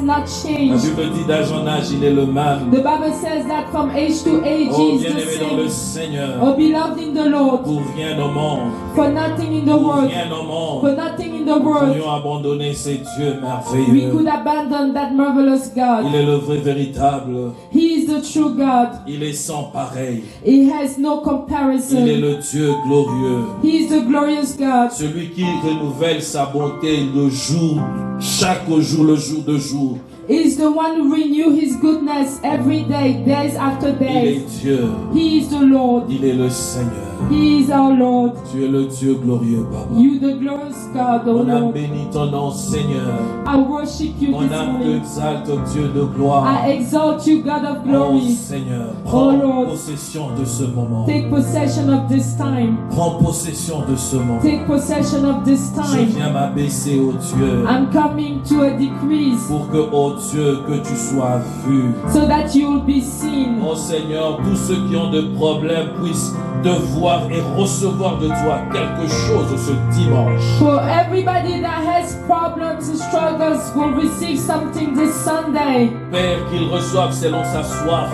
not La changed. Bible dit d'âge en âge, il est le même. The Bible says that from age to age Oh, He is bien-aimé the dans le same. Seigneur, Oh, beloved in the Lord, pour rien au monde, for nothing in the pour world, rien au monde, for nothing in the nous world, pourrions abandonner ces dieux we could merveilleux. abandon that marvelous God. Il est le vrai véritable. He is the true God. Il est sans pareil. He has no Il est comparison. le Dieu glorieux. He is the glorious God. Celui qui renouvelle sa bonté le jour, chaque jour, le jour de jour. He is the one who renew His goodness every day, days after Il est days. Dieu. He is the Lord. Il est le Seigneur. He is our Lord. Tu es le Dieu glorieux, Papa. You, the glorious God, O Mon âme Lord. bénit ton nom, Seigneur. I worship you Mon this âme morning. t'exalte, Dieu de gloire. I exalt you, God of Oh glory. Seigneur, prends Lord. possession de ce moment. Take possession of this time. Prends possession de ce moment. Take possession of this Je time. viens m'abaisser, ô Dieu, I'm coming to a decrease pour que, ô Dieu, que tu sois vu. so that you will be seen. Oh Seigneur, tous ceux qui ont des problèmes puissent te voir et recevoir de toi quelque chose ce dimanche. For everybody that has problems and struggles will receive something this Sunday. Père, qu'ils reçoivent selon sa soif.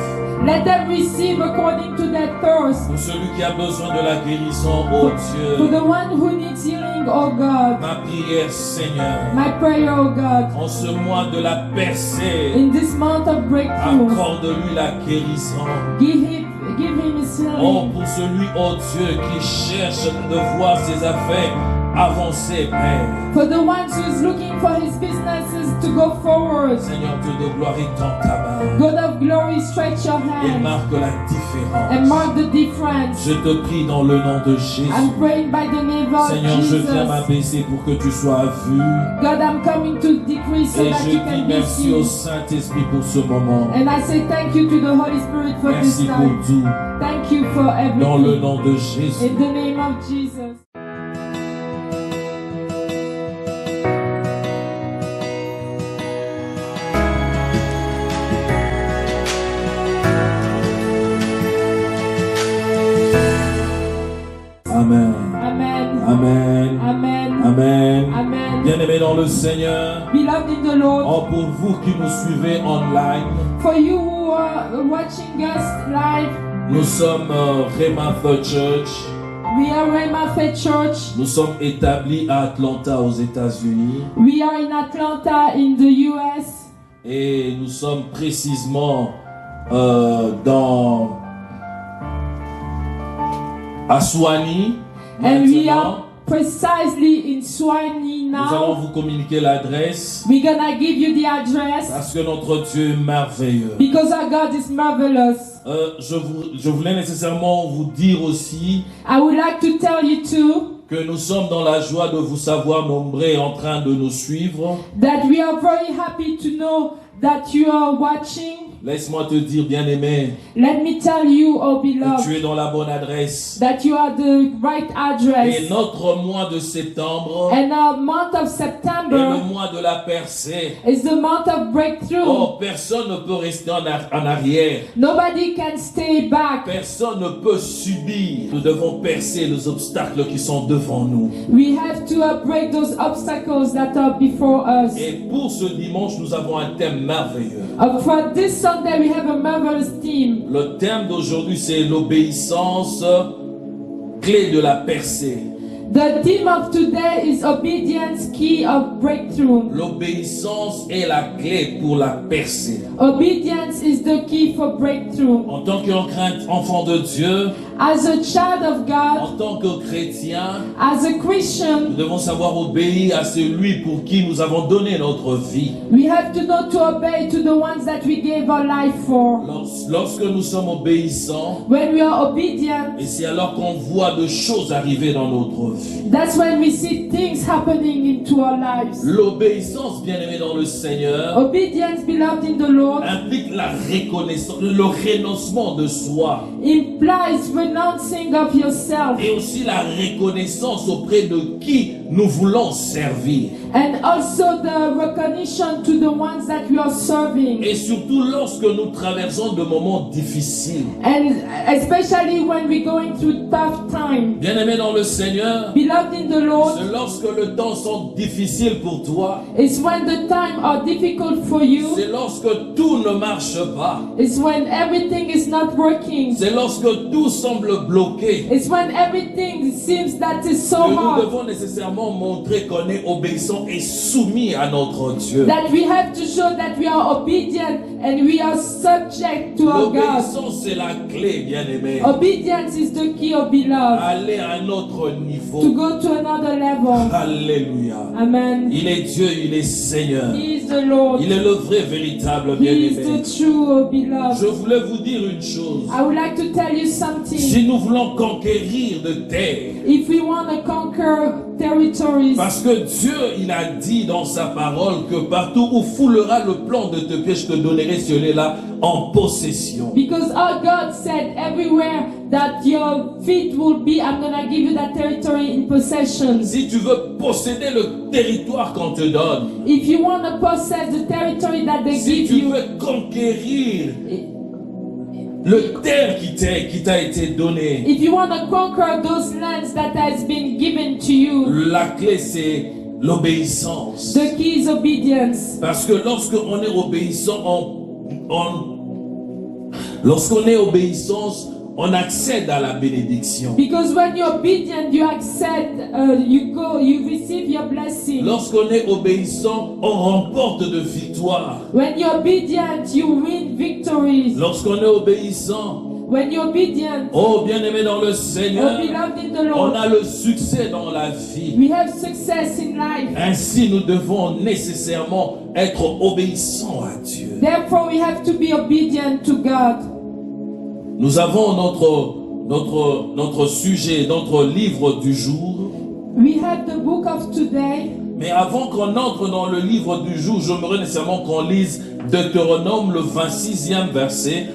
Let them receive according to their thirst. Pour celui qui a besoin de la guérison, ô For Dieu, the one who needs healing, oh God. ma prière, Seigneur, My prayer, oh God. en ce mois de la percée, In this month of breakthrough, accorde-lui la guérison. give him his Oh, healing. pour celui, oh Dieu, qui cherche de voir ses affaires avancer, Père. For the ones who is looking for his businesses to go forward. Seigneur Dieu de gloire, étends ta main God of glory, stretch your et hand marque la and différence. mark the difference. Je te prie dans le nom de Jésus. I'm praying by the name of Seigneur, je viens Jesus. m'abaisser pour que tu sois vu. God, I'm coming to decrease so Et that je you dis can be merci au seen. Saint-Esprit pour ce moment. And I say thank you to the Holy Spirit for this Merci pour time. tout. Thank you for Dans le everything. nom de Jésus. In the name of Jesus. Amen. Amen. Amen. Amen. Amen. Amen. Bien-aimés dans le Seigneur, Beloved in the Lord, oh, pour vous qui nous suivez online, for you who are watching us live, nous sommes Rhema Third Church. we are Rhema Faith Church. Nous sommes établis à Atlanta, aux États-Unis. We are in Atlanta in the US. Et nous sommes précisément à Suwanee. And we Maintenant, are precisely in Suwanee nous allons now. vous communiquer l'adresse We're gonna give you the address parce que notre Dieu est merveilleux. because our God is marvelous. Je voulais nécessairement vous dire aussi I would like to tell you too que nous sommes dans la joie de vous savoir nombreux en train de nous suivre. that we are very happy to know that you are watching. Laisse-moi te dire, bien-aimé, Let me tell you, oh que tu beloved, es dans la bonne adresse. that you are the right Et address. notre mois de septembre And our month of est September le mois de la percée. is the month of breakthrough. Oh, personne ne peut rester en arrière. Nobody can stay back. Personne ne peut subir. Nous devons percer les obstacles qui sont devant nous. We have to break those obstacles that are before us. Et pour ce dimanche, nous avons un thème merveilleux. For this Sunday, we have a marvelous theme. Le thème d'aujourd'hui, c'est l'obéissance, clé de la percée. The theme of today is obedience, key of breakthrough. L'obéissance est la clé pour la percée. Obedience is the key for breakthrough. En tant qu'enfant de Dieu, As a child of God, en tant que chrétien, as a nous Christian, devons savoir obéir à celui pour qui nous avons donné notre vie. we have to know to obey to the ones that we gave our life for. Lorsque nous sommes obéissants, When we are obedient, et c'est alors qu'on voit de choses arriver dans notre vie. that's when we see things happening into our lives. L'obéissance, bien-aimé dans le Seigneur, Obedience, beloved in the Lord, implique la reconnaissance, le renoncement de soi implies renouncing of yourself et aussi la reconnaissance auprès de qui nous voulons servir. And also the recognition to the ones that we are serving. Et surtout lorsque nous traversons de moments difficiles. And especially when we're going through tough times. Bien-aimé dans le Seigneur, Beloved in the Lord, c'est lorsque le temps sont difficiles pour toi, it's when the times are difficult for you. c'est lorsque tout ne marche pas, It's when everything is not working. c'est lorsque tout semble bloqué, It's when everything seems that is so que nous hard. devons nécessairement montrer qu'on est obéissant et soumis à notre Dieu. That we have to show that we are obedient and we are subject to our God. L'obéissance, c'est la clé, bien-aimé. Obedience is the key of beloved. Aller à un autre To niveau. go to another level. Alléluia. Amen. Il est Dieu, il est Seigneur. He is the Lord. Il est le vrai, véritable He is bien-aimé. the true beloved. Je voulais vous dire une chose. I would like to tell you something. Si nous voulons conquérir de terre, If we want to conquer territories, parce que Dieu, il a dit dans sa parole que partout où foulera le plan de tes pieds, je te donnerai celui-là en possession. because our God said everywhere that your feet will be, I'm going to give you that territory in possession. Si tu veux posséder le territoire qu'on te donne, If you want to possess the territory that they si give tu you, veux conquérir le terre qui t'a été donné, if you want to conquer those lands that has been given to you, la clé c'est l'obéissance. the key is obedience. Parce que lorsqu'on est obéissant, lorsqu'on est obéissance, on accède à la bénédiction. Because when you're obedient, you accept, you receive your blessing. Lorsqu'on est obéissant, on remporte de victoires. When you're obedient, you win victories. Lorsqu'on est obéissant, When you're obedient, oh bien-aimé dans le oh Seigneur, beloved in the on Lord, a le succès dans la vie. we have success in life. Ainsi, nous devons nécessairement être obéissants à Dieu. Therefore, we have to be obedient to God. Nous avons notre sujet, notre livre du jour. We have the book of today. Mais avant qu'on entre dans le livre du jour, j'aimerais nécessairement qu'on lise Deutéronome, le 26e verset,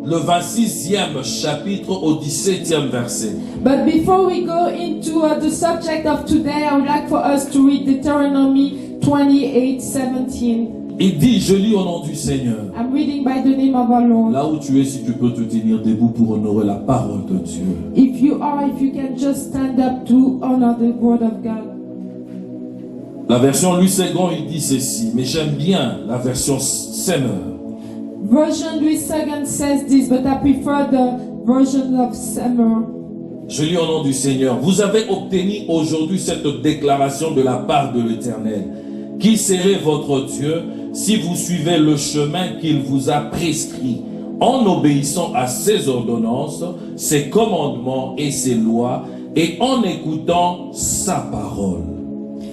le 26e chapitre au 17e verset. But before we go into the subject of today, I would like for us to read Deuteronomy 28:17. Il dit, je lis au nom du Seigneur. I'm reading by the name of our Lord. Là où tu es, si tu peux te tenir debout pour honorer la parole de Dieu. If you can just stand up to honor the word of God. La version Louis II, il dit ceci, mais j'aime bien la version Semeur. Version Louis II says this, but I prefer the version of Summer. Je lis au nom du Seigneur. Vous avez obtenu aujourd'hui cette déclaration de la part de l'Éternel. Qui serait votre Dieu si vous suivez le chemin qu'il vous a prescrit, en obéissant à ses ordonnances, ses commandements et ses lois, et en écoutant sa parole?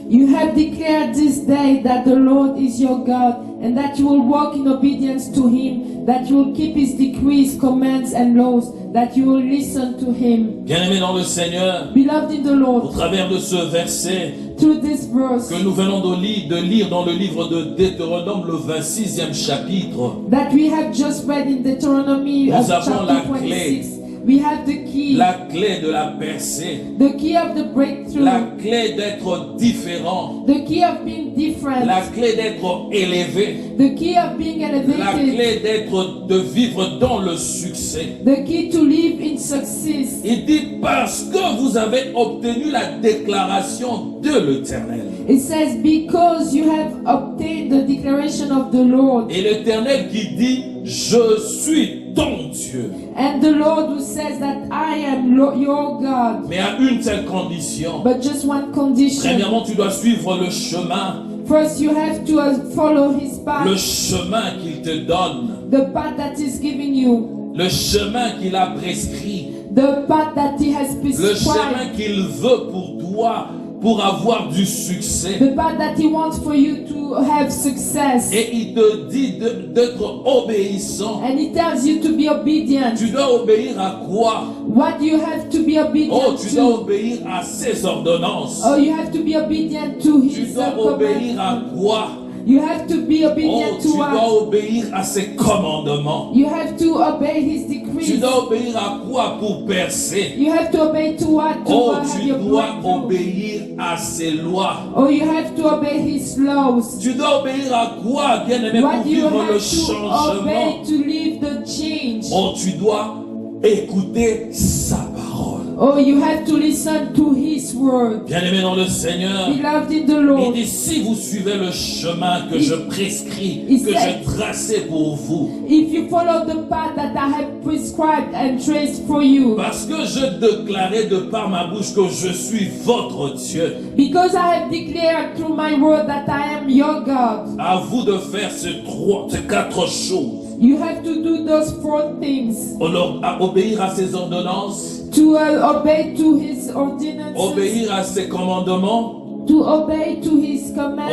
You have declared this day that the Lord is your God, and that you will walk in obedience to Him, that you will keep His decrees, commands, and laws, that you will listen to Him. Bien-aimés dans le Seigneur, Beloved in the au Lord, travers de ce verset through this verse que nous venons de lire dans le livre de Deutéronome, le 26e chapitre, that we have just read in Deuteronomy Nous avons la chapter clé. 26, we have the key, la clé de la percée, the key of the breakthrough, la clé d'être différent, the key of being different, la clé d'être élevé, the key of being la elevated, clé de vivre dans le succès. the key to live in success. Il dit parce que vous avez obtenu la déclaration de l'Éternel. It says, because you have obtained the declaration of the Lord. Et l'Éternel qui dit, je suis ton Dieu. And the Lord who says that I am your God. Mais à une seule condition. But just one condition. Premièrement, tu dois suivre le chemin. First, you have to follow His Le path. chemin qu'il te donne. The path that He's giving you. Le chemin qu'il a prescrit. The path that He has Le chemin prescribed. qu'il veut pour toi, pour avoir du succès. The path that He wants for you to have success. Et il te dit d'être obéissant. And He tells you to be obedient. Tu dois obéir à quoi? What do you have to be obedient Oh, tu dois to? obéir à ses ordonnances. Oh, you have to be obedient to Tu His dois obéir à commandments. quoi? You have to be Oh, obedient tu to dois what? obéir à ses commandements. You have to obey His decrees increase. Tu dois obéir à quoi pour percer? You have to obey to what to Oh, have tu your dois breakthrough. obéir à ses lois. Or you have to obey His laws. Tu dois obéir à quoi, bien-aimé, What pour you vivre le have to changement? obey to live the change. Oh, tu dois écouter sa parole. Oh, you have to listen to His word. Bien-aimé dans le Seigneur, Beloved in the il Lord. dit, si vous suivez le chemin que je prescris, il que said- j'ai tracé pour vous, If you follow the path that I have prescribed and traced for you, parce que je déclarais de par ma bouche que je suis votre Dieu, because I have declared through my word that I am your God, à vous de faire ces quatre choses. you have to do those 4 things. À obéir à ses ordonnances, To obey to His ordinances, obéir à ses commandements, to obey to His commands,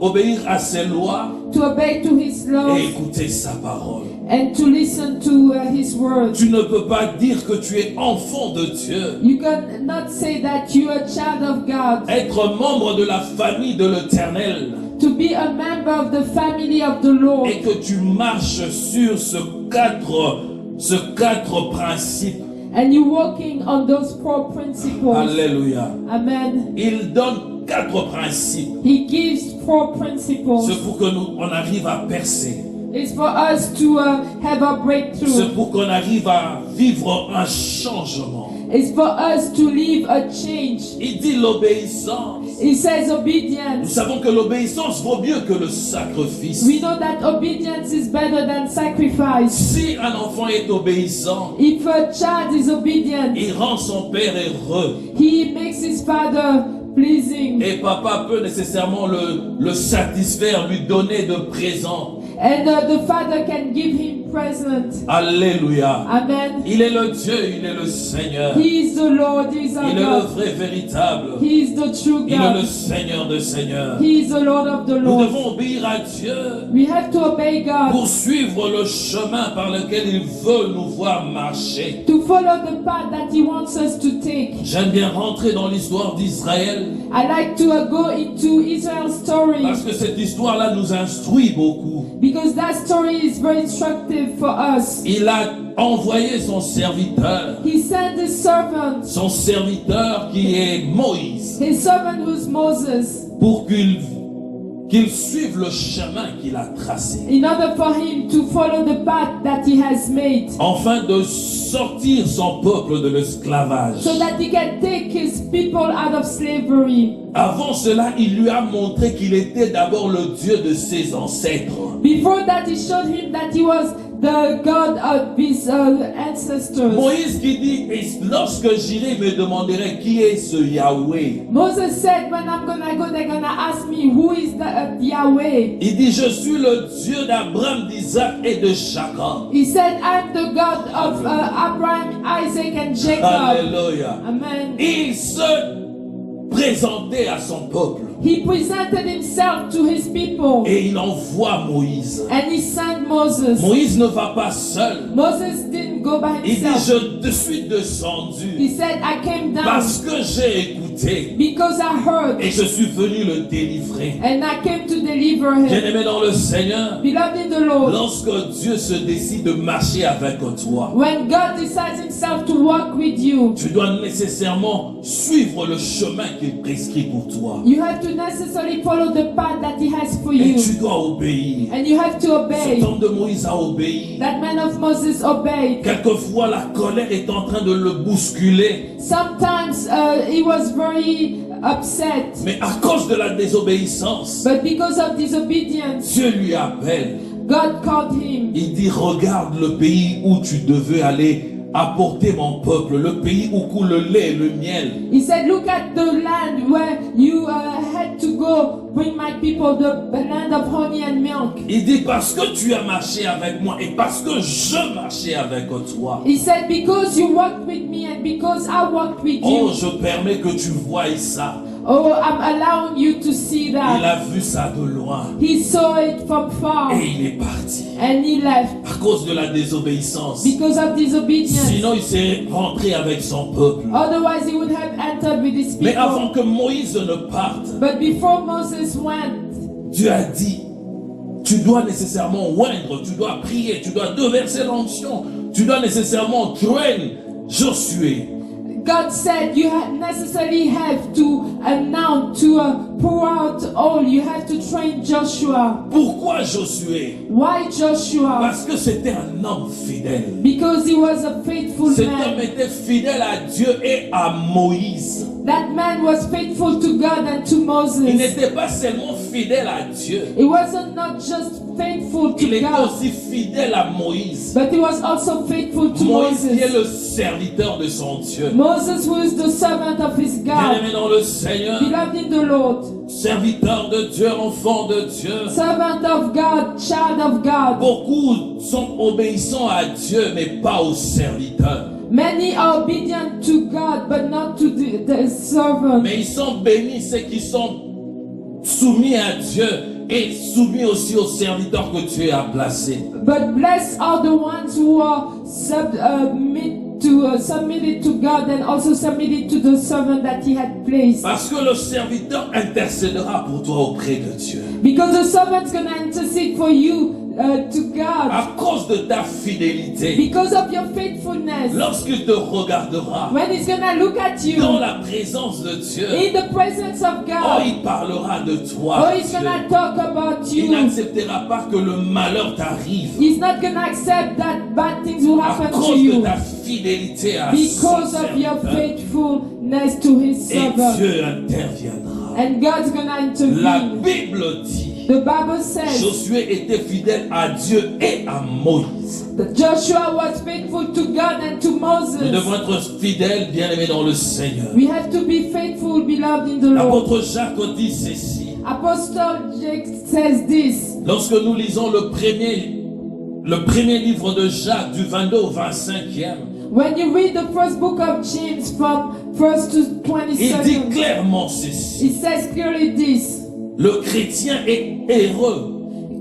obéir à ses lois to obey to His laws, et écouter sa parole. and to listen to His word. Tu ne peux pas dire que tu es enfant de Dieu. You cannot say that you are a child of God. Être membre de la famille de l'Éternel To be a member of the family of the Lord, et que tu marches sur ces quatre principes. and you walking on those 4 principles. Alléluia. Amen. Il donne 4 principes. He gives 4 principles. C'est pour que on arrive à percer. It's for us to have a breakthrough. C'est pour qu'on arrive à vivre un changement. It's for us to live a change. Il dit l'obéissance. It says Nous obedience. savons que l'obéissance vaut mieux que le sacrifice. We know that obedience is better than sacrifice. Si un enfant est obéissant, If a child is obedient, il rend son père heureux. he makes his father pleasing. Et papa peut nécessairement le satisfaire, lui donner de présents. And the father can give him present. Alléluia. Amen. Il est le Dieu, il est le Seigneur. He is the Lord, He is our Il est le God. vrai véritable. He is the true Il est le God. Seigneur de Seigneurs. He is the Lord of the Nous Lord. devons obéir à Dieu We have to obey God. pour suivre le chemin par lequel il veut nous voir marcher. To follow the path that He wants us to take. J'aime bien rentrer dans l'histoire d'Israël I like to go into Israel's story parce que cette histoire-là nous instruit beaucoup. because that story is very instructive for us. Il a envoyé son serviteur, He sent His servant, son serviteur qui est Moïse, His servant who's Moses, pour qu'il suive le chemin qu'il a tracé, in order for him to follow the path that he has made, afin de sortir son peuple de l'esclavage. so that he can take his people out of slavery. Avant cela, il lui a montré qu'il était d'abord le Dieu de ses ancêtres. Before that, he showed him that he was the God of his ancestors. Moïse qui dit, et lorsque j'irai, me demanderai qui est ce Yahweh. Moses said, when I'm gonna go, they're gonna ask me, who is the Yahweh? Il dit, je suis le Dieu d'Abraham, d'Isaac et de Jacob. He said, I'm the God of Abraham, Isaac, and Jacob. Alléluia. Amen. Il se présentait à son peuple He presented himself to his people et il envoie Moïse. and he sent Moses. Moïse ne va pas seul. Moses didn't go by Il dit, himself. je suis descendu He said, I came down parce que j'ai écouté because I heard et je suis venu le délivrer. and I came to deliver him. Bien-aimé dans le Seigneur, Beloved in the Lord, lorsque Dieu se décide de marcher avec toi, when God decides himself to walk with you, tu dois nécessairement suivre le chemin qu'il prescrit pour toi. you have to necessarily follow the path that he has for Et you. tu dois obéir. And you have to obey. Cet homme de Moïse a obéi. That man of Moses obeyed. Quelquefois, la colère est en train de le bousculer. Sometimes he was very upset, Mais à cause de la désobéissance, but because of disobedience, Dieu lui appelle. God called him. Il dit, regarde le pays où tu devais aller apporter mon peuple, le pays où coule le lait et le miel. He said, look at the land where you had to go bring my people, the land of honey and milk. Il dit, parce que tu as marché avec moi et parce que je marchais avec toi. He said, because you walked with me and because I walked with Oh, you. je permets que tu voies ça. Oh, I'm allowing you to see Il that. a vu ça de loin He saw it from far et il est parti. and he left À cause de la désobéissance. because of disobedience. Sinon, il serait rentré avec son peuple. Otherwise, he would have entered with his Mais people. avant que Moïse ne parte, But before Moses went, Dieu a dit, tu dois nécessairement oindre, tu dois prier, tu dois déverser l'onction, tu dois nécessairement train Josué. God said you necessarily have to announce, to pour out all. You have to train Joshua. Pourquoi Josué? Why Joshua? Parce que c'était un homme fidèle. Because he was a faithful Cet homme man. était fidèle à Dieu et à Moïse. That man was faithful to God and to Il Moses. n'était pas seulement fidèle à Dieu, He wasn't not just faithful il to était God, aussi fidèle à Moïse. but he was also faithful to Moïse qui est Moses. le serviteur de son Dieu. Moses, who is the servant of his God, Bien-aimé dans le Seigneur, beloved in the Lord, serviteur de Dieu, enfant de Dieu. servant of God, child of God. Beaucoup sont obéissants à Dieu, mais pas aux serviteurs. Many are obedient to God, but not to the servant. Mais ils sont bénis ceux qui sont soumis à Dieu et soumis aussi aux serviteurs que Dieu a placés. But blessed are the ones who are submitted to God and also submitted to the servant that He had placed. Parce que le serviteur intercédera pour toi auprès de Dieu. Because the servant's gonna intercede for you to God. À cause de ta fidélité, Because of your faithfulness. lorsqu'il te regardera When He's gonna look at you dans la présence de Dieu, in the presence of oh, God, il parlera de oh, toi. He's Dieu. gonna talk about Il you. n'acceptera pas que le malheur t'arrive He's not gonna accept that bad things will à happen to cause de you. ta fidélité à son Because of your serviteur. faithfulness to His Et servant. Dieu interviendra. And God's gonna La intervene. Bible dit, The Bible says Josué était fidèle à Dieu et à Moïse. that Joshua was faithful to God and to Moses. Nous devons être fidèles, bien-aimés dans le Seigneur. We have to be faithful, beloved in the Lord. L'apôtre Jacques dit ceci. Apostle Jake says this. Lorsque nous lisons le premier livre de Jacques, du 22 au 25e, When you read the first book of James from 1st to il dit 22nd, clairement ceci. it says clearly this. Le chrétien est heureux.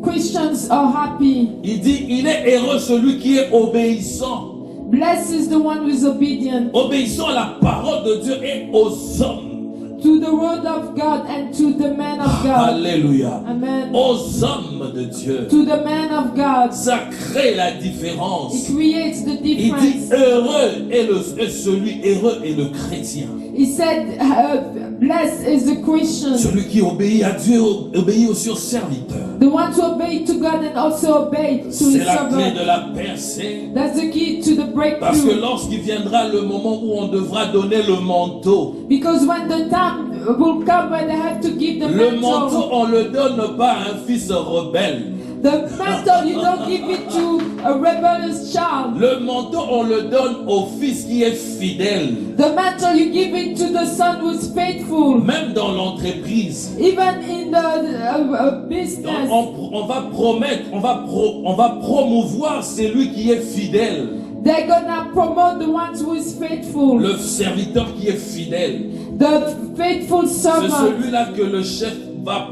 Christians are happy. Il dit, il est heureux celui qui est obéissant. Blessed is the one who is obedient Obéissant à la parole de Dieu et aux hommes. to the word of God and to the man of God. Alléluia. Amen. Aux hommes de Dieu. To the man of God. Ça crée la différence. It creates the Il dit, difference. heureux est celui, heureux est le chrétien. He said, blessed is the Christian, Celui qui obéit à Dieu, obéit aussi aux serviteurs. the one to obey to God and also obey to C'est his la clé servant. de la percée. That's the key to the Parce que breakthrough. lorsqu'il viendra le moment où on devra donner le manteau, Because when the time will come when they have to give the le manteau, mantle, on le donne pas à un fils rebelle. the mantle, you don't give it to a rebellious child. Le manteau, on le donne au fils qui est fidèle. The mantle, you give it to the son who is faithful. Même dans l'entreprise, Even in the business, on va promettre, on va promouvoir celui qui est fidèle. they're gonna promote the ones who is faithful. Le serviteur qui est fidèle. The faithful C'est servant celui-là que le chef va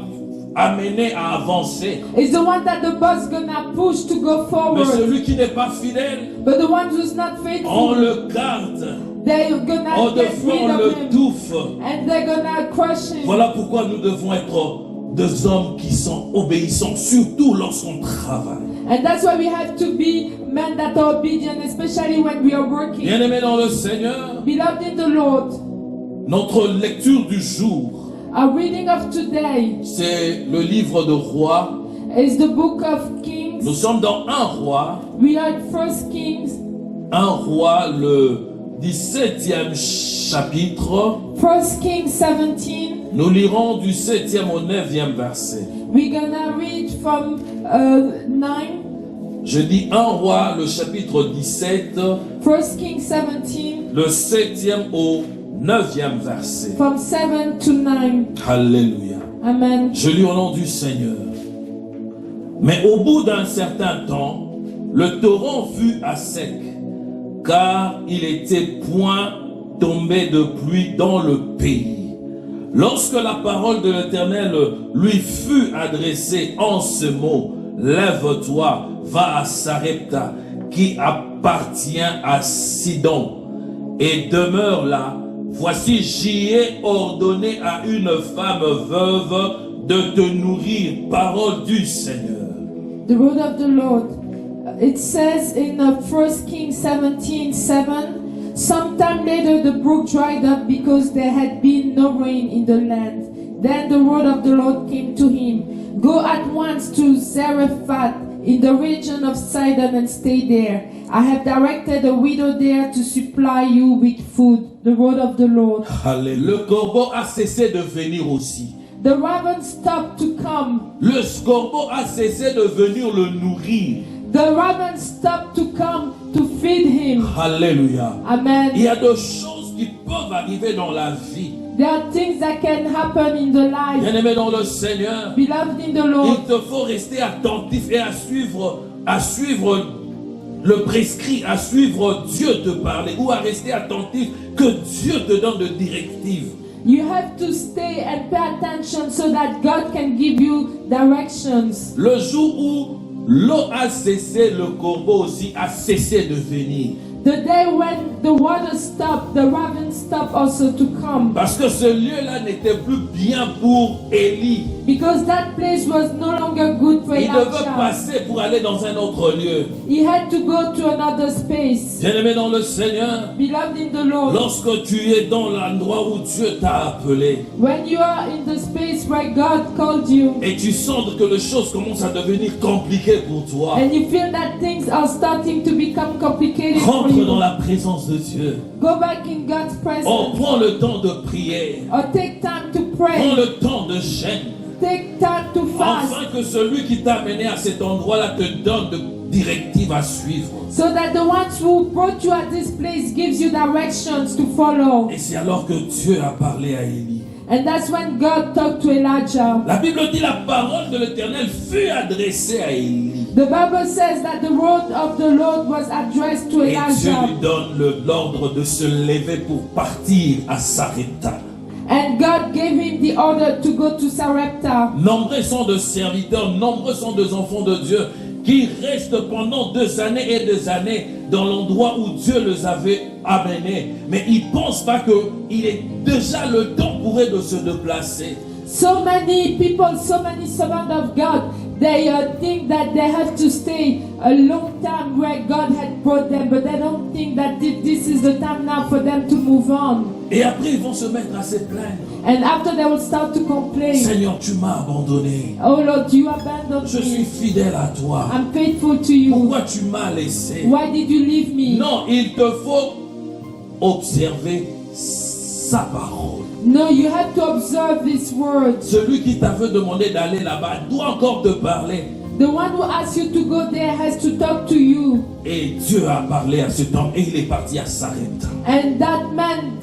amener à avancer. is the one that the boss gonna push to go Mais forward. celui qui n'est pas fidèle, But the one who's not on faithful, le garde. they're gonna Oh, get des fois, rid on of le him. touffe. And they're gonna crush him. Voilà pourquoi nous devons être des hommes qui sont obéissants, surtout lorsqu'on travaille. And that's why we have to be men that are obedient, especially when we are working. Bien-aimés dans le Seigneur, Beloved in the Lord, notre lecture du jour, our reading of today c'est le livre de Rois. is the book of Nous Kings. sommes dans un roi, We are in 1 Kings, le 17e chapitre. 1 Kings 17. Nous lirons du 7e au 9e verset. We're gonna read from 9, Je dis un roi, le chapitre 17, 1 Kings 17, le 7e au 9e verset. from 7 to 9. Alléluia. Amen. Je lis au nom du Seigneur. Mais au bout d'un certain temps, le torrent fut à sec, car il était point tombé de pluie dans le pays. Lorsque la parole de l'Éternel lui fut adressée en ce mot, lève-toi, va à Sarepta, qui appartient à Sidon, et demeure là. Voici, j'y ai ordonné à une femme veuve de te nourrir, parole du Seigneur. The word of the Lord. It says in 1 Kings 17:7, sometime later the brook dried up because there had been no rain in the land. Then the word of the Lord came to him, go at once to Zarephath in the region of Sidon and stay there. I have directed a widow there to supply you with food. The word of the Lord. Alléluia. Le corbeau a cessé de venir aussi. The raven stopped to come. Le corbeau a cessé de venir le nourrir. The raven stopped to come to feed him. Alléluia. Amen. Il y a des choses qui peuvent arriver dans la vie. There are things that can happen in the life. Bien-aimé dans le Seigneur, Beloved in the il Lord, te faut rester attentif et à suivre le prescrit, à suivre Dieu te parler ou à rester attentif que Dieu te donne de directives. you have to stay and pay attention so that God can give you directions. Le jour où l'eau a cessé, le corbeau aussi a cessé de venir. The day when the water stopped, the raven stopped also to come. Parce que ce lieu-là n'était plus bien pour Élie. Because that place was no longer good for Il devait Elijah. passer pour aller dans un autre lieu. He had to go to another space. Bien-aimé dans le Seigneur, Beloved in the Lord, lorsque tu es dans l'endroit où Dieu t'a appelé when you are in the space where God called you, et tu sens que les choses commencent à devenir compliquées pour toi, and you feel that things are starting to become complicated for rentre dans you, la présence de Dieu. go back in God's Oh, presence. prends le temps de prière. Or take time to Prends pray. le temps de jeûne. Take time to fast. Afin que celui qui t'a amené à cet endroit-là te donne de directives à suivre. So that the ones who brought you at this place gives you directions to follow. Et c'est alors que Dieu a parlé à Élie. And that's when God talked to Elijah. La Bible dit la parole de l'Éternel fut adressée à Élie. The Bible says that the word of the Lord was addressed to Et Dieu Elijah. lui donne l'ordre de se lever pour partir à Sarepta. And God gave him the order to go to Sarepta. Nombreux sont de serviteurs, nombreux sont des enfants de Dieu qui restent pendant des années et des années dans l'endroit où Dieu les avait amenés. Mais ils ne pensent pas qu'il est déjà le temps pour eux de se déplacer. So many people, so many servants of God, they think that they have to stay a long time where God had brought them, but they don't think that this is the time now for them to move on. Et après, ils vont se mettre à se plaindre. And after they will start to complain. Seigneur, tu m'as abandonné. Oh Lord, you abandoned Je suis me. fidèle à toi. I'm faithful to you. Pourquoi tu m'as laissé? Why did you leave me? Non, il te faut observer sa parole. No, you have to observe these words. Celui qui t'avait demandé d'aller là-bas doit encore te parler. The one who asked you to go there has to talk to you. Et Dieu a parlé à cet homme et il est parti à Sarepta. And that man,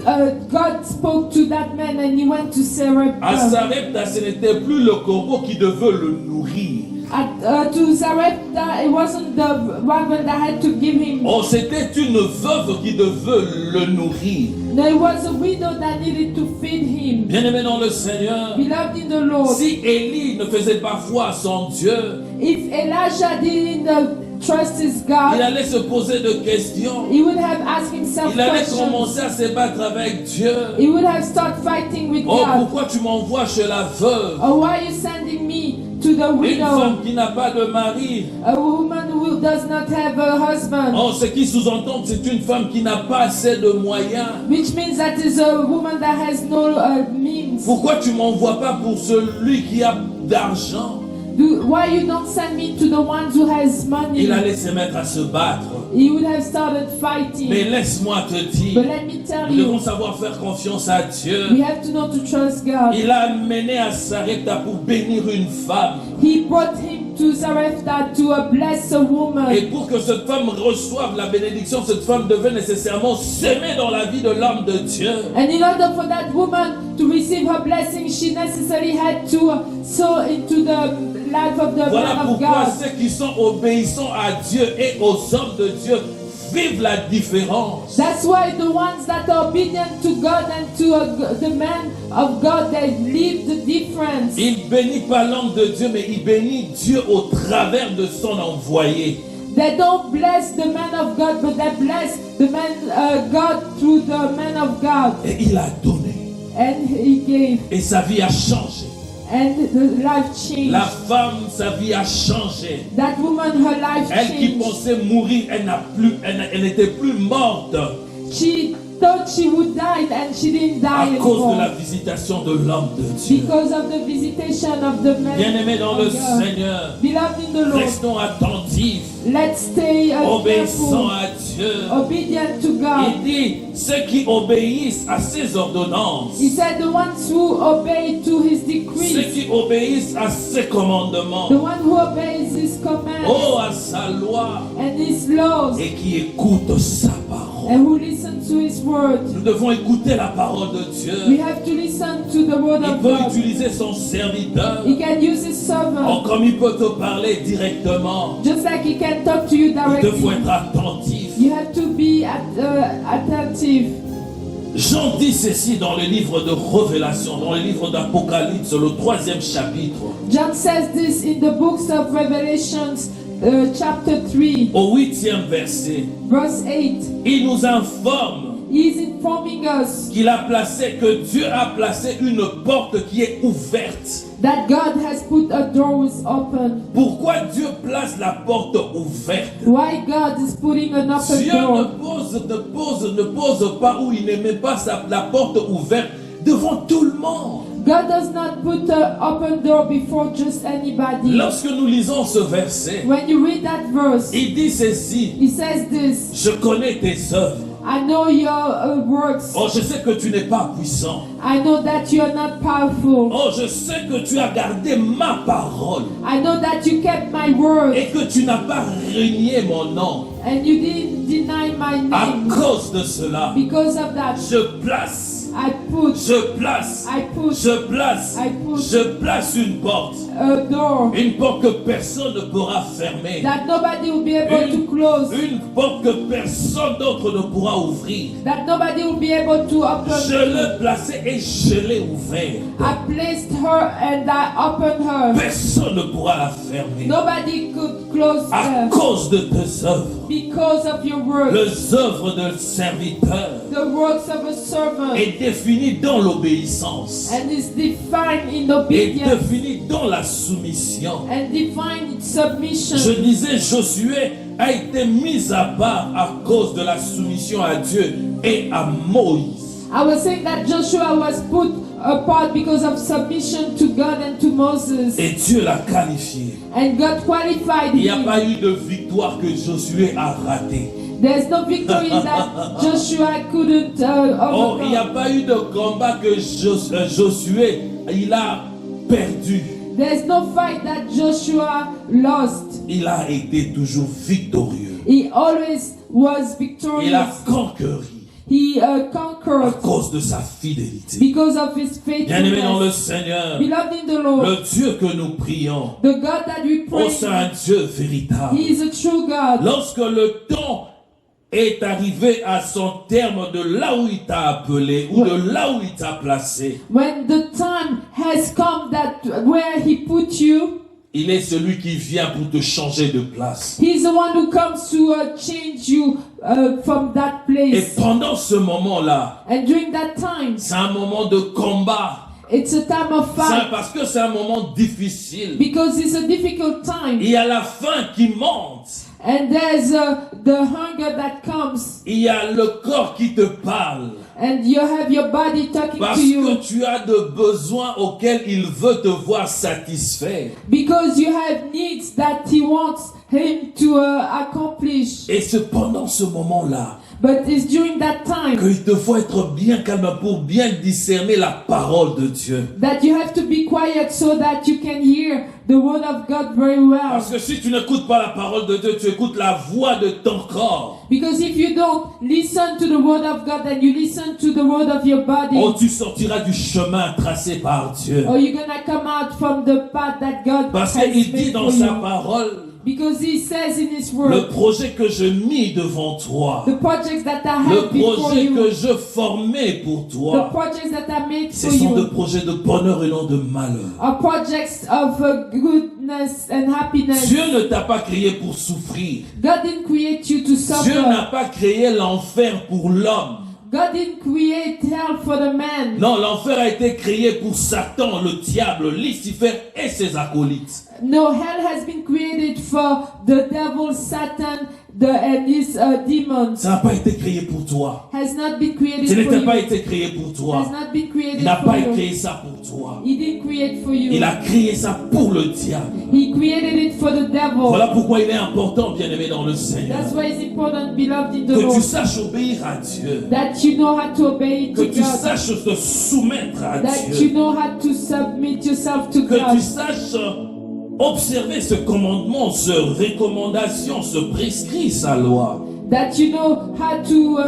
God spoke to that man and he went to À Sarepta. Sarepta, ce n'était plus le corbeau qui devait le nourrir. To Sarepta, it wasn't the raven that had to give him. Oh, c'était une veuve qui devait le nourrir. No, it was a widow that needed to feed him. Bien-aimé dans le Seigneur, Beloved in the Lord, si Élie ne faisait pas foi à son Dieu, if Elijah didn't trust his il God, allait se poser des questions. he would have asked himself Il allait questions. commencer à se battre avec Dieu. He would have started fighting with Oh, God. pourquoi tu m'envoies chez la veuve? Or why are you sending me to the Une widow, femme qui n'a pas de mari. a woman who does not have a husband? Oh, ce qui sous-entend, c'est une femme qui n'a pas assez de moyens. Which means that is a woman that has no means. Pourquoi tu m'envoies pas pour celui qui a d'argent? Why you don't send me to the ones who has money? Il allait se mettre à se battre. He would have started fighting. Mais laisse-moi te But dire, let me tell nous devons you, savoir faire confiance à Dieu. we have to know to trust God. Il a amené à Sarepta pour bénir une femme. He brought him to Sarepta to bless a woman. Et pour que cette femme reçoive la bénédiction, cette femme devait nécessairement s'aimer dans la vie de l'homme de Dieu. And in order for that woman to receive her blessing, she necessarily had to sow into the life of the Voilà man of pourquoi God. ceux qui sont obéissants à Dieu et aux hommes de Dieu vivent la différence. That's why the ones that are obedient to God and to the man of God, they live the difference. Il bénit pas l'homme de Dieu, mais il bénit Dieu au travers de son envoyé. They don't bless the man of God, but they bless the man God through the man of God. Et il a donné. And he gave. Et sa vie a changé. and the life changed. La femme, sa vie a changé. That woman, her life Elle qui changed. pensait mourir, elle n'était plus morte She thought she would die and she didn't à die cause de la anymore. visitation de l'homme de Dieu. Because of the visitation of the man. Bien-aimés dans le of God. Seigneur, Beloved in the Lord, restons attentifs, let's stay obéissant careful, à Dieu. obedient to God. Il dit, ceux qui obéissent à ses ordonnances, He said the ones who obey to his ceux decrees, qui obéissent à ses commandements, the one who obeys his commands oh, à sa loi, and his laws, et qui écoutent sa parole. and who listen to his word. Nous devons écouter la parole de We Dieu. have to listen to the word Il of peut God. utiliser son serviteur, He can use his servant, comme il peut te parler directement. just like he can talk to you Il te faut directly. être attentif. You have to be attentive. Jean dit ceci dans le livre de Révélation, dans le livre d'Apocalypse, le 3e chapitre, John says this in the books of Revelations, chapter 3, au 8e verset. verse 8. Il nous informe He is informing us que Dieu a placé une porte qui est ouverte. that God has put a doors open. Pourquoi Dieu place la porte ouverte? Why God is putting an open Dieu door? ne pose pas où il n'aimait pas la porte ouverte devant tout le monde. God does not put an open door before just anybody. Lorsque nous lisons ce verset, When you read that verse, il dit ceci: he says this, je connais tes œuvres. I know your works. Oh, je sais que tu n'es pas puissant. I know that you are not powerful. Oh, je sais que tu as gardé ma parole I know that you kept my word et que tu n'as pas renié mon nom. and you didn't deny my À name. cause de cela, Because of that, je place I put une porte. a door Une porte que personne ne pourra fermer. that nobody will be able to close, Une porte que personne d'autre ne pourra ouvrir. that nobody will be able to Je open. l'ai placée et je l'ai ouverte. I placed her and I opened her. Personne ne pourra la fermer. Nobody could close À her cause de tes œuvres. because of your work. Les œuvres d'un serviteur The works of a servant est définie dans l'obéissance. and is defined in Est obedience définie dans la soumission. and defined in submission. Je disais, Josué a été mis à part à cause de la soumission à Dieu et à Moïse. I was saying that Joshua was put apart because of submission to God and to Moses. Et Dieu l'a qualifié. And God qualified Il n'y a him. pas eu de victoire que Josué a ratée. There's no victory that Joshua couldn't Oh, il n'y a overcome. pas eu de combat que Josué il a perdu. There's no fight that Joshua lost. Il a été toujours victorieux. He always was Il a victorious. conquéré He à conquered cause de sa fidélité. because of his Bien-aimé dans le faithfulness. Seigneur, Beloved in the Lord, le Dieu que nous prions, the God that we oh, pray, c'est un Dieu véritable. He is a true God. Lorsque le temps est arrivé à son terme de là où il t'a appelé ou de là où il t'a placé, When the time has come that where He put you, il est celui qui vient pour te changer de place. He's the one who comes to change you from that Et place. pendant ce moment-là, And during that time, c'est un moment de combat. it's a time of fight Parce que c'est un moment difficile. because it's a difficult time. Il y a la faim qui monte. And there's the hunger that comes, Il y a le corps qui te parle. and you have your body talking Parce to you que tu as de besoins auxquels il veut te voir satisfait. because you have needs that He wants Him to accomplish. Et c'est pendant ce moment-là But it's during that time qu'il te faut être bien calme pour bien discerner la parole de Dieu. that you have to be quiet so that you can hear the word of God very well. Parce que si tu n'écoutes pas la parole de Dieu, tu écoutes la voix de ton corps. Because if you don't listen to the word of God and you listen to the word of your body, Oh, tu sortiras du chemin tracé par Dieu. or you're gonna come out from the path that God Parce has qu'il dit made dans for sa you. parole, Because He says in His le word, projet que je mis devant toi, the projects that I le have before projet you, que je formais pour the toi, projects that I made ce for sont des you, projets de bonheur et non de malheur. are projects of goodness and happiness. Dieu ne t'a pas créé pour souffrir. God didn't create you to Dieu n'a suffer. pas créé l'enfer pour l'homme. God didn't create hell for the man. Non, l'enfer a été créé pour Satan, le diable, Lucifer et ses acolytes. No, hell has been created for the devil, Satan, and his demons. Ça n'a pas été créé pour toi. Has not been created Ça for n'était you. pas été créé pour toi. Has not been Il created n'a for pas you. créé ça pour toi. He didn't create for you. Il a créé ça pour le diable. He created it for the devil. Voilà pourquoi il est important, bien-aimé dans le Seigneur, That's why it's important, beloved in the que tu Lord, saches obéir à Dieu, that you know how to obey que to tu God, saches te soumettre à that you Dieu, know how to submit yourself to que tu God, saches observer ce commandement, ce recommandation, ce prescrit, sa loi. that you know how to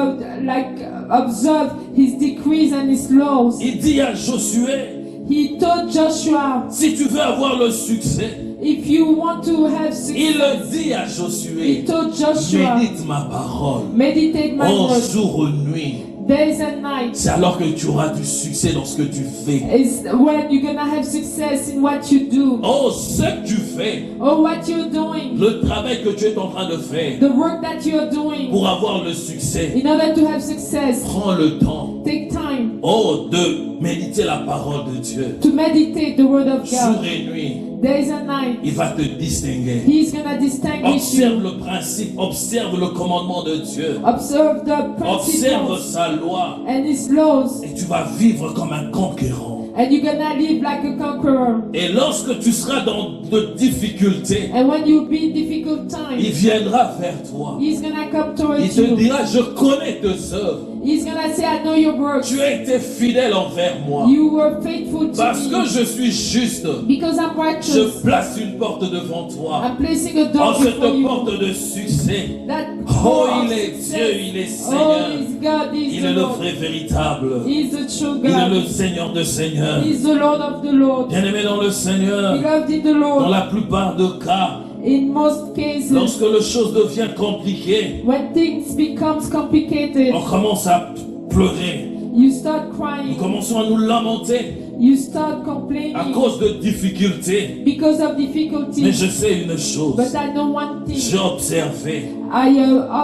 observe His decrees and His laws. Il dit à Josué, He told Joshua, si tu veux avoir le succès, if you want to have il success, le dit à he Josué, told Joshua, médite ma parole, meditate my en word, jour et nuit. days and nights. C'est alors que tu auras du succès dans ce que tu fais. It's when you're gonna have success in what you do, Oh, ce que tu fais, or what you're doing, le travail que tu es en train de faire the work that you're doing. pour avoir le succès, In order to have success, prends le temps, take time oh, de méditer la parole de Dieu. to meditate the word of Jour God, et nuit, days and nights. il va te distinguer. He's gonna distinguish Observe you. le principe, observe le commandement de Dieu, Observe the observe principles sa loi, and His laws, et tu vas vivre comme un conquérant. and you're gonna live like a conqueror. Et lorsque tu seras dans de difficultés, And when you be in difficult il times, viendra vers toi. He's gonna come Il towards te you. dira, je connais tes œuvres. He's gonna say, I know your works. Tu as été fidèle envers moi. You were faithful to Parce que me. je suis juste, Because I'm je righteous, place une porte devant toi. I'm placing a En door cette before you. porte de succès. That Oh, door of il est success. Dieu, il est Oh, Seigneur. He's God, He's Il the est le Lord. vrai véritable. He's the true Il est God. le Seigneur de Seigneurs. He's the Lord of the Lord. Bien-aimé dans le Seigneur, Beloved in the dans Lord, la plupart des cas, in most cases, lorsque les choses deviennent compliquées, when things becomes complicated, on commence à pleurer. you start Nous crying, commençons à nous lamenter you start à complaining cause de difficultés. because of Mais difficulties. je sais une chose, But I know one j'ai thing, observé, I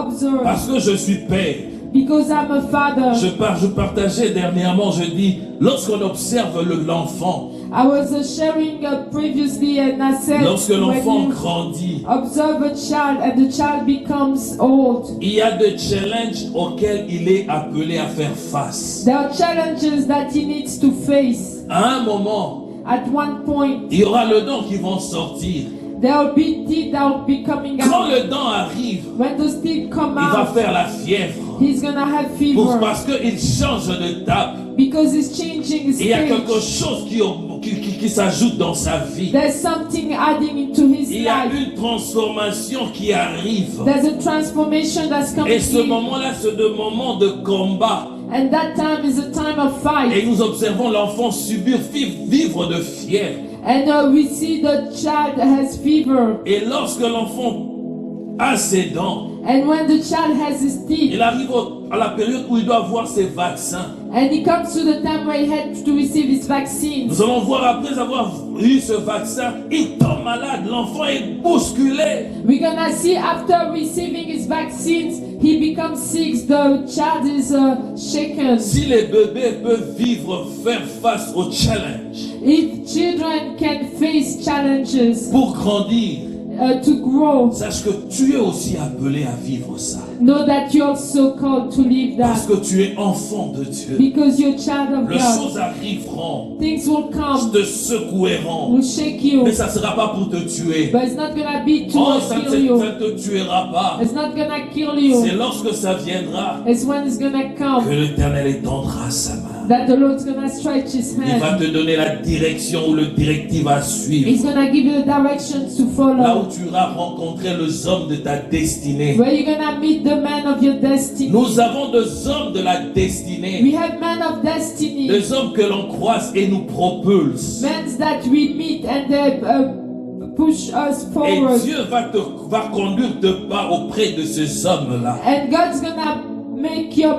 observe, parce que je suis père. because I'm a father. Je partageais dernièrement, je dis, lorsqu'on observe l'enfant, I was sharing previously and I said, lorsque l'enfant when you grandit, observe a child and the child becomes old, il y a des challenges auxquels il est appelé à faire face. there are challenges that he needs to face. À un moment, At one point, il y aura le dents qui vont sortir. there will be teeth that will be coming Quand out. le dent arrive, When those teeth come il va out, faire la fièvre. he's gonna have fever Parce qu'il change de table. because he's changing his Il y a quelque stage. chose qui s'ajoute dans sa vie. There's something adding into his Il y a life. une transformation qui arrive. There's a transformation that's coming Et ce in. moment-là, c'est le moment de combat. And that time is a time of Et fight. nous observons l'enfant subir, vivre de fièvre. And we see the child has fever. Et lorsque l'enfant a ses dents, And when the child has his teeth, il arrive à la période où il doit avoir ses vaccins. and he comes to the time where he had to receive his vaccines. Nous allons voir après avoir eu ce vaccin, il tombe malade, l'enfant est bousculé. We're gonna see after receiving his vaccines, he becomes sick. The child is shaken. Si les bébés peuvent vivre, faire face au challenge If children can face challenges pour grandir, to grow, sache que tu es aussi appelé à vivre ça. know that you're also called to live Parce that que tu es enfant de Dieu. because you're a child of Les God. choses arriveront, Things will come, te secoueront, will shake you, mais ça ne sera pas pour te tuer. but it's not gonna be Oh, to ça ne kill you. te tuera pas. It's not gonna kill you. C'est lorsque ça viendra It's when it's gonna que come l'Éternel étendra sa main. that the Lord's gonna stretch His Il va hand. te donner la direction ou le directive à suivre. He's gonna give you the directions to Là follow. où tu iras rencontrer les hommes de ta destinée. Where you're gonna meet the man of your destiny. Nous avons des hommes de la destinée. We have men of destiny, Des hommes que l'on croise et nous propulsent. men that we meet and they push us Et forward. Dieu va conduire de part auprès de ces hommes-là. And God's gonna make your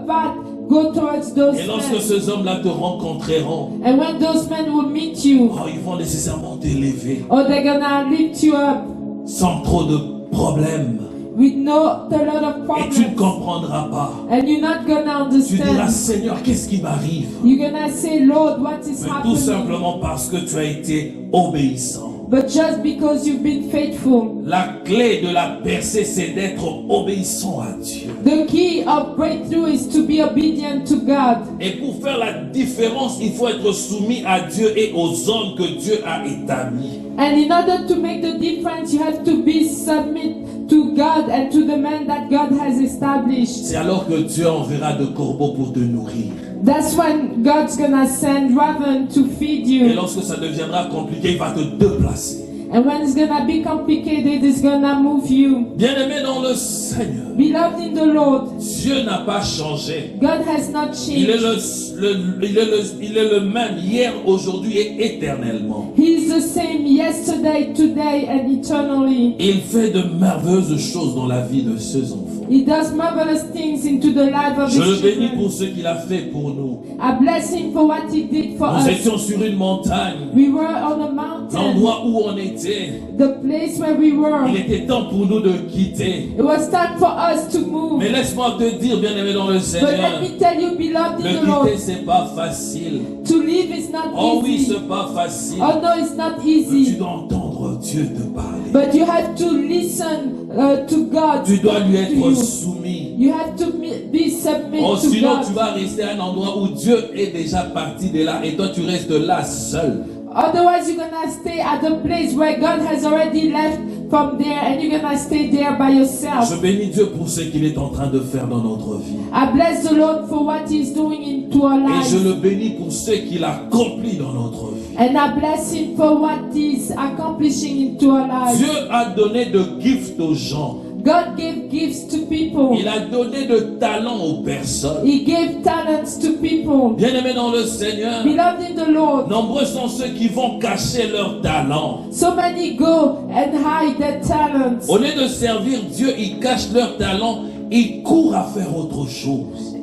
path go towards those Et lorsque men. ces hommes-là te rencontreront, And when those men will meet you, oh, ils vont nécessairement t'élever or they're gonna lift you up sans trop de problèmes. with a lot of Et tu ne problems. comprendras pas. And you're not gonna Tu diras, understand. Seigneur, qu'est-ce qui m'arrive? You're gonna say, Lord, what is Mais tout happening? simplement parce que tu as été obéissant. But just because you've been faithful. La clé de la percée, c'est d'être obéissant à Dieu. The key of breakthrough is to be obedient to God. Et pour faire la différence, il faut être soumis à Dieu et aux hommes que Dieu a établis. And in order to make the difference, you have to be submit to God and to the man that God has established. C'est alors que Dieu enverra de corbeaux pour te nourrir. That's when God's gonna send raven to feed Et you. lorsque ça deviendra compliqué, il va te déplacer. And when it's gonna be complicated, it's gonna move you. Bien-aimé dans le Seigneur, Beloved in the Lord, Dieu n'a pas changé. God has not Il est changed. il est le même hier, aujourd'hui et éternellement. He is the same yesterday, today, and eternally. Il fait de merveilleuses choses dans la vie de ses enfants. He does marvelous things into the life of Je le his bénis children. pour ce qu'il a fait pour nous. I bless him for what he did for Nous us. étions sur une montagne, We were on a mountain, l'endroit où on était. the place where we were. Il était temps pour nous de quitter. It was time for us to move. Mais laisse-moi te dire, bien-aimé dans le But Seigneur, let me tell you, beloved in le the Lord, quitter, c'est pas facile. to live is not Oh oui, easy. c'est pas facile. Oh no, it's not Tu easy. dois entendre Dieu te parler. But you have to listen to God. Tu dois lui to être you. soumis. You have to be submit Oh, to sinon tu God. vas rester à un endroit où Dieu est déjà parti de là et toi tu restes là seul. Otherwise, you're gonna stay at the place where God has already left from there, and you're gonna stay there by yourself. Je bénis Dieu pour ce qu'il est en train de faire dans notre vie. I bless the Lord for what He's doing into our Et je lives. le bénis pour ce qu'il accomplit dans notre vie. And I bless Him for what He's accomplishing into our lives. Dieu a donné de gifts aux gens. God gave gifts to people. Il a donné de talents aux personnes. He gave talents to people. Bien-aimés dans le Seigneur, Beloved in the Lord, nombreux sont ceux qui vont cacher leurs talents. so many go and hide their talents. Au lieu de servir Dieu, ils cachent leurs talents, ils courent à faire autre chose.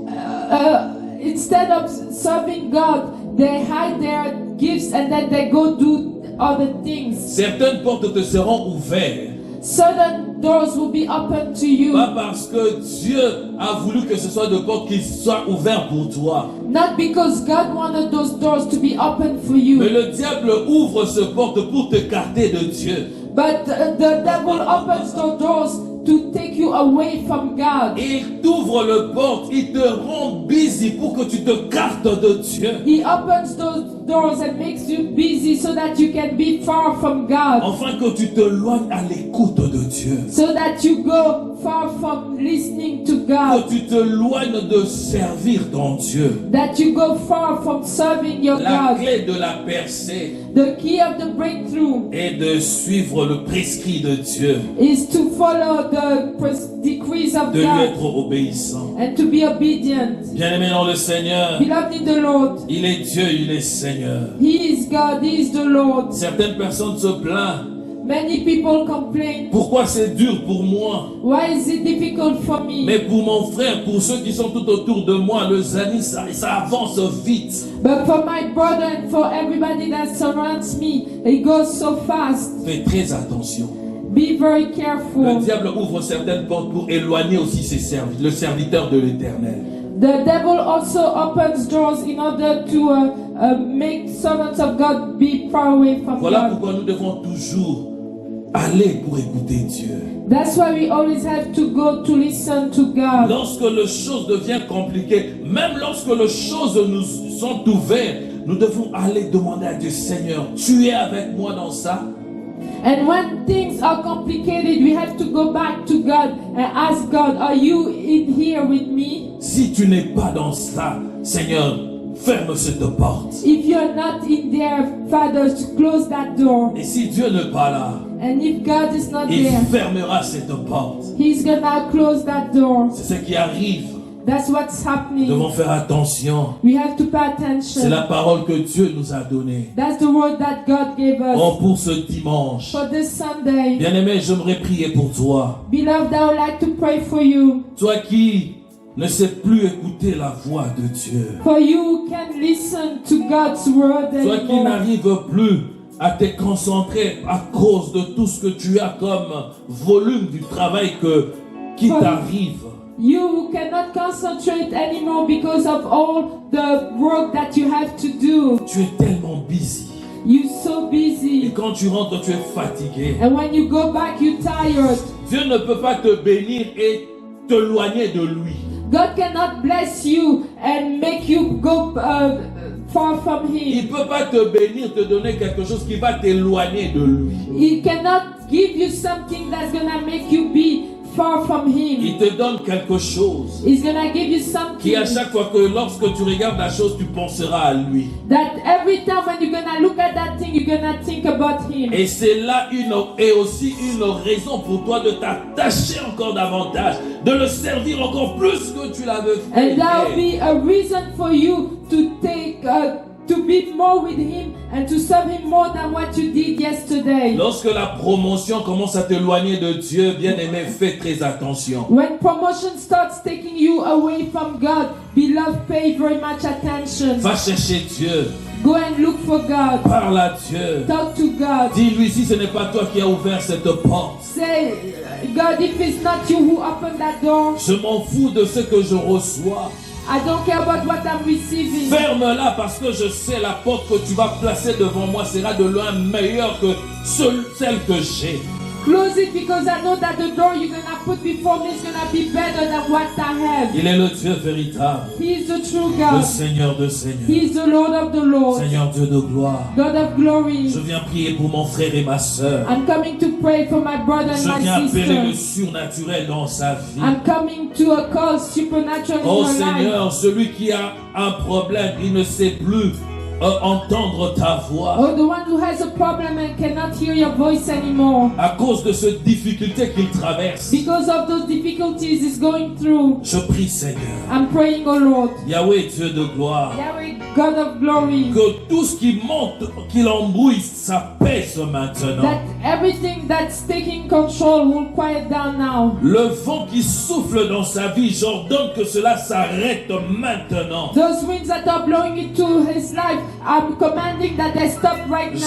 Instead of serving God, they hide their gifts and then they go do other things. Certaines portes te seront ouvertes. Certain doors will be open to you. Pas parce que Dieu a voulu que ce soit de portes qui soient ouvertes pour toi. Not because God wanted those doors to be open for Mais you. le diable ouvre ce porte pour te garder de Dieu. But the devil opens those doors to take you away from God. Et il t'ouvre le porte, il te rend busy pour que tu te cartes de Dieu. He opens those doors and makes you busy so that you can be far from God. Afin que tu te loignes à l'écoute de Dieu. So that you go far from listening to God. Que tu te loignes de servir ton Dieu. That you go far from serving your La God. clé de la percée The key of the breakthrough est de suivre le prescrit de Dieu, is to follow the decrees of de lui God être obéissant. and to be obedient. Bien-aimé dans le Seigneur, Beloved in the Lord, il est Dieu, il est Seigneur. He is God, He is the Lord. Certaines personnes se plaignent. Many people complain, Pourquoi c'est dur pour moi? why is it difficult for me? Mais pour mon frère, pour ceux qui sont tout autour de moi, les amis, ça avance vite. But for my brother and for everybody that surrounds me, it goes so fast. Fais très attention. Be very Le careful. diable ouvre certaines portes pour éloigner aussi le serviteur de l'Éternel. The devil also opens doors in order to make servants of God be far away from Voilà God. pourquoi nous devons toujours aller pour écouter Dieu. That's why we always have to go to listen to God. Lorsque les choses deviennent compliquées, même lorsque les choses nous sont ouvertes, nous devons aller demander à Dieu, Seigneur, tu es avec moi dans ça? And when things are complicated, we have to go back to God and ask God, are you in here with me? Si tu n'es pas dans ça, Seigneur, ferme cette porte. If you're not in there, Father, close that door. Et si Dieu n'est pas là, And if God is not il there, fermera cette porte. He's gonna close that door. C'est ce qui arrive. That's what's Nous happening. devons faire attention. We have to pay C'est la attention. parole que Dieu nous a donnée. That's the word that God gave us Oh, pour ce dimanche. for this Sunday. Bien-aimé, j'aimerais prier pour toi. Beloved, I would like to pray for you. Toi qui ne sais plus écouter la voix de Dieu. For you who can listen to God's word Toi qui anymore. n'arrives plus à te concentrer à cause de tout ce que tu as comme volume du travail que qui For t'arrive. you cannot concentrate anymore because of all the work that you have to do. Tu es tellement busy. You're so Et busy. quand tu rentres, tu es fatigué. And when you go back, you're tired. Dieu ne peut pas te bénir et t'éloigner de lui. God cannot bless you and make you go far from Il ne Him. peut pas te bénir, te donner quelque chose qui va t'éloigner de lui. He cannot give you something that's gonna make you be far from Him. Il te donne quelque chose He's gonna give you qui, à something chaque fois que lorsque tu regardes la chose, tu penseras à lui. that every time when you're gonna look at that thing, you're gonna think about Him. Et c'est là aussi une raison pour toi de t'attacher encore davantage, de le servir encore plus que tu l'avais fait. And that will be a reason for you to take, to be more with Him and to serve Him more than what you did yesterday. Lorsque la promotion commence à t'éloigner de Dieu, bien-aimé, fais très attention. When promotion starts taking you away from God, beloved, pay very much attention. Va chercher Dieu, Go and look for God. parle à Dieu. Talk to God. Dis-lui si ce n'est pas toi qui as ouvert cette porte. Say, God, if it's not you who opened that door, Je m'en fous de ce que je reçois. I don't care about what I'm receiving. Ferme-la parce que je sais la porte que tu vas placer devant moi sera de loin meilleure que celle que j'ai. Close it because I know that the door you're gonna put before me is gonna be better than what I have. Il est le Dieu véritable, He is the true le God. Seigneur de He Seigneurs, is the Lord of the Lord, Seigneur Dieu de gloire. God of glory. Je viens prier pour mon frère et ma sœur. I'm coming to pray for my brother and Je viens my appeler le sister. surnaturel dans sa vie. I'm coming to a call supernatural in Oh your life. Seigneur, celui qui a un problème, il ne sait plus entendre ta voix. Or the one who has a problem and cannot hear your voice anymore. À cause de cette difficulté qu'il traverse, Because of those difficulties he's going through. je prie Seigneur, I'm praying, oh Lord. Yahweh Dieu de gloire, Yahweh, God of glory. que tout ce qui monte, qui l'embrouille, ça pèse maintenant. That everything that's taking control will quiet down now. Le vent qui souffle dans sa vie, j'ordonne que cela s'arrête maintenant. Those winds that are blowing into his life, I'm commanding that they stop right now.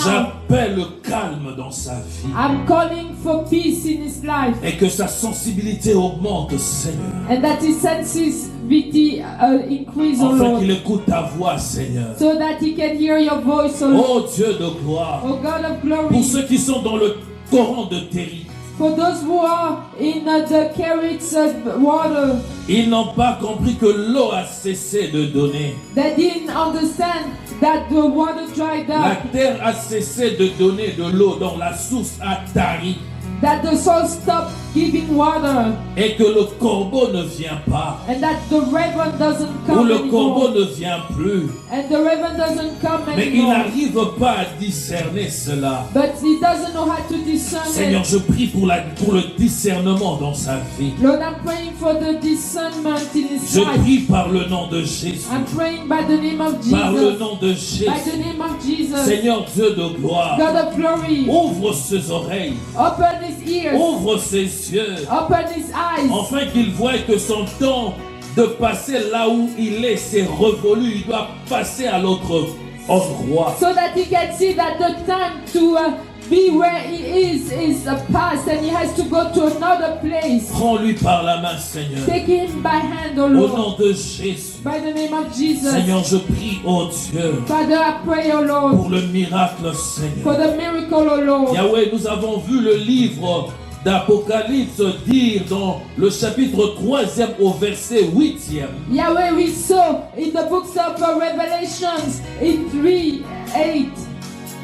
J'appelle le calme dans sa vie. I'm calling for peace in his life. Et que sa sensibilité augmente, Seigneur. And that his sensitivity increase, oh Afin qu'il Lord. écoute ta voix, Seigneur. So that he can hear your voice, oh Lord. Oh Dieu de gloire. Oh God of Pour glory. ceux qui sont dans le torrent de Terry, For those who are in the carrots water, ils n'ont pas compris que l'eau a cessé de donner. they didn't understand that the water dried La up, terre a cessé de donner de l'eau, donc la source a tari. that the soul stopped giving water, Et que le corbeau ne vient pas. and that the raven doesn't Ou come le corbeau anymore. ne vient plus. And the raven doesn't come Mais il anymore. n'arrive pas à discerner cela. But he doesn't know how to discern Seigneur, it. je prie pour le discernement dans sa vie. Lord, I'm praying for the discernment in his Je life. prie par le nom de Jésus. I'm praying by the name of Par le Jesus. nom de By Jésus. the name of Jesus. Seigneur Dieu de gloire, God of glory. ouvre ses oreilles, Open his ears. ouvre ses yeux, Open his eyes. afin qu'il voie que son temps de passer là où il est, c'est révolu. Il doit passer à l'autre endroit. So that he can see that the time to be where he is past and he has to go to another place. Prends-lui par la main, Seigneur. Take him by hand, O Au Lord. nom de Jésus. By the name of Jesus. Seigneur, je prie, oh Dieu, Father, I pray, O Lord, pour le miracle, for Seigneur. the miracle, O Lord. Yahweh, nous avons vu le livre d'Apocalypse dire dans le chapitre 3e au verset 8e. Yahweh, we saw in the books of Revelations in 3:8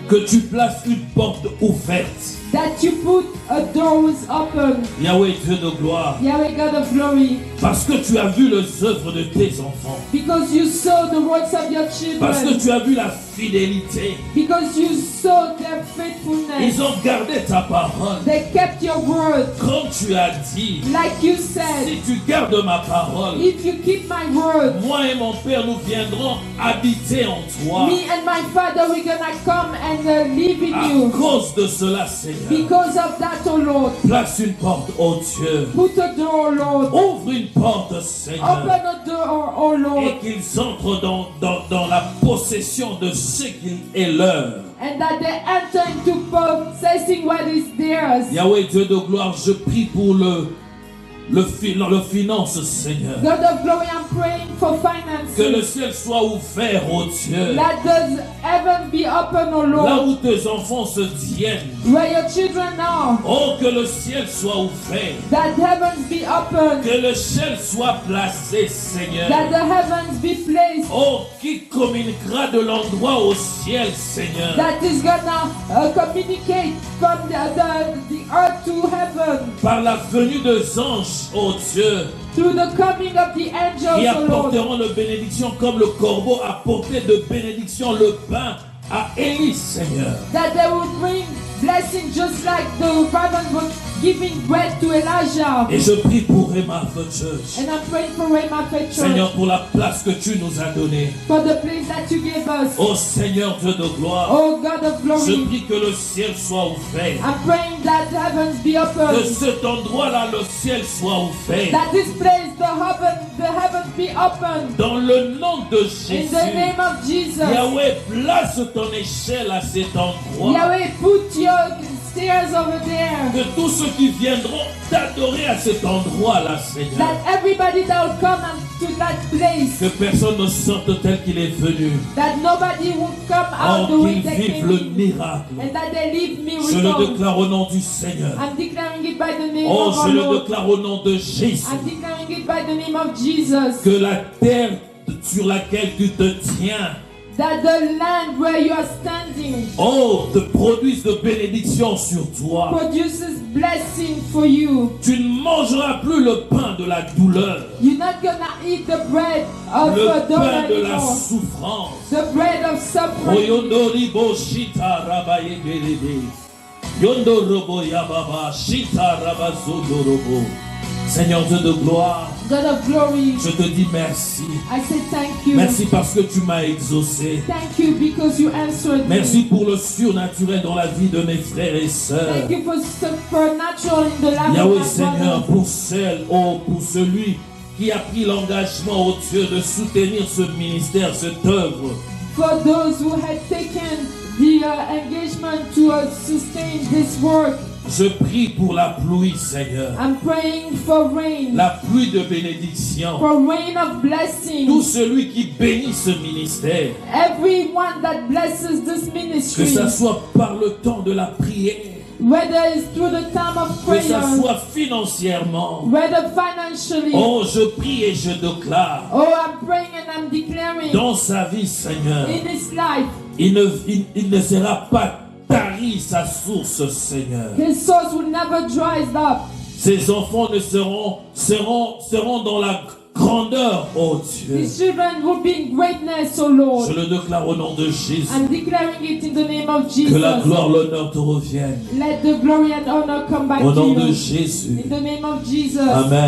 Que tu places une porte ouverte. that you put a door was open. Yahweh, Dieu de gloire. Yahweh, God of glory, Parce que tu as vu les œuvres de tes enfants. because you saw the works of your Parce que children, tu as vu la fidélité. because you saw their faithfulness. Ils ont gardé ta parole. They kept your word, Comme tu as dit, like you said. si tu gardes ma parole, If you keep my word, moi et mon Père, nous viendrons habiter en toi. me and my Father, we're gonna come and live in À you. cause de cela, Seigneur, Because of that, oh Lord, place une porte, oh Dieu. put a door, oh Lord. Ouvre une porte, Seigneur. Open a door, oh Lord. Et qu'ils entrent dans la possession de ce qui est leur. And that they enter into possessing what is theirs. Yahweh, Dieu de gloire, je prie pour le finance, Seigneur. God of glory, I'm praying for Que le finances. ciel soit ouvert, oh Dieu. Let the heaven be open, O Là Lord, où tes enfants se tiennent. where your children are. Oh, que le ciel soit ouvert. That heavens be open. Que le ciel soit placé, Seigneur. That the heavens be placed. Oh, qui communiquera de l'endroit au ciel, Seigneur. That is gonna communicate from the earth to heaven. Par la venue des anges, oh Dieu. Through the coming of the Qui angels, O Lord. apporteront le bénédiction comme le corbeau apportait de bénédiction le pain à Élie, Seigneur. That they will bring blessing just like the raven was giving bread to Elijah. Et je prie pour Rhema Church. And I'm praying for Rhema Faith Church, Seigneur, pour la place que tu nous as donnée. for the place that you gave us. Oh Seigneur Dieu de gloire. Oh God of Je glory, prie que le ciel soit ouvert. I'm praying that heavens be Que open. cet endroit-là, le ciel soit ouvert. That this place, the heavens be open. Dans le nom de In Jésus. the name of Jesus. Yahweh, place ton échelle à cet endroit. Yahweh, put your stairs over there. Que tous ceux qui viendront t'adorer à cet endroit-là, Seigneur. That everybody that will come to that place, Que personne ne sorte tel qu'il est venu. that nobody will come out the Oh, way qu'ils they vivent came le in, miracle. and that they leave Je le miracles. déclare au nom du Seigneur. I'm declaring it by the name Oh, of our je le Lord. déclare au nom de Jésus. I'm declaring it by the name of Jesus. Que la terre sur laquelle tu te tiens, That the land where you are standing oh, te produise de bénédiction sur toi. produces blessing for you. Tu ne mangeras plus le pain de la douleur, You're not gonna eat the bread of le a pain de la anymore. souffrance. The bread of suffering. Oyondori bo shita rabaye gerebe. Yondorobo yababa shita rabazondorobo. Seigneur Dieu de gloire, God of glory, je te dis merci. I say thank you. Merci parce que tu m'as exaucé. Thank you because you answered Merci me. pour le surnaturel dans la vie de mes frères et sœurs. Thank you for supernatural in the life Yahweh of my Seigneur, brother. pour celle, oh, pour celui qui a pris l'engagement, oh Dieu, de soutenir ce ministère, cette œuvre. For those who had taken the engagement to sustain this work, Je prie pour la pluie, Seigneur. I'm praying for rain, La pluie de bénédiction. for rain of blessing. Tout celui qui bénit ce ministère, Everyone that blesses this que ministry, ça soit par le temps de la prière, whether it's through the time of que ça prayer, soit financièrement. whether financially. Oh, je prie et je déclare Oh, I'm praying and I'm declaring dans sa vie, Seigneur, in his life, il ne sera pas tari sa source, Seigneur. his source will never dry up. Ses enfants seront dans la grandeur, oh Dieu. His children will be in greatness, O Lord. Je le déclare au nom de Jésus. I'm declaring it in the name of Que la Jesus. gloire, l'honneur te reviennent. Let the glory and honor come back Au to nom de you. Jésus. In the name of Jesus. Amen.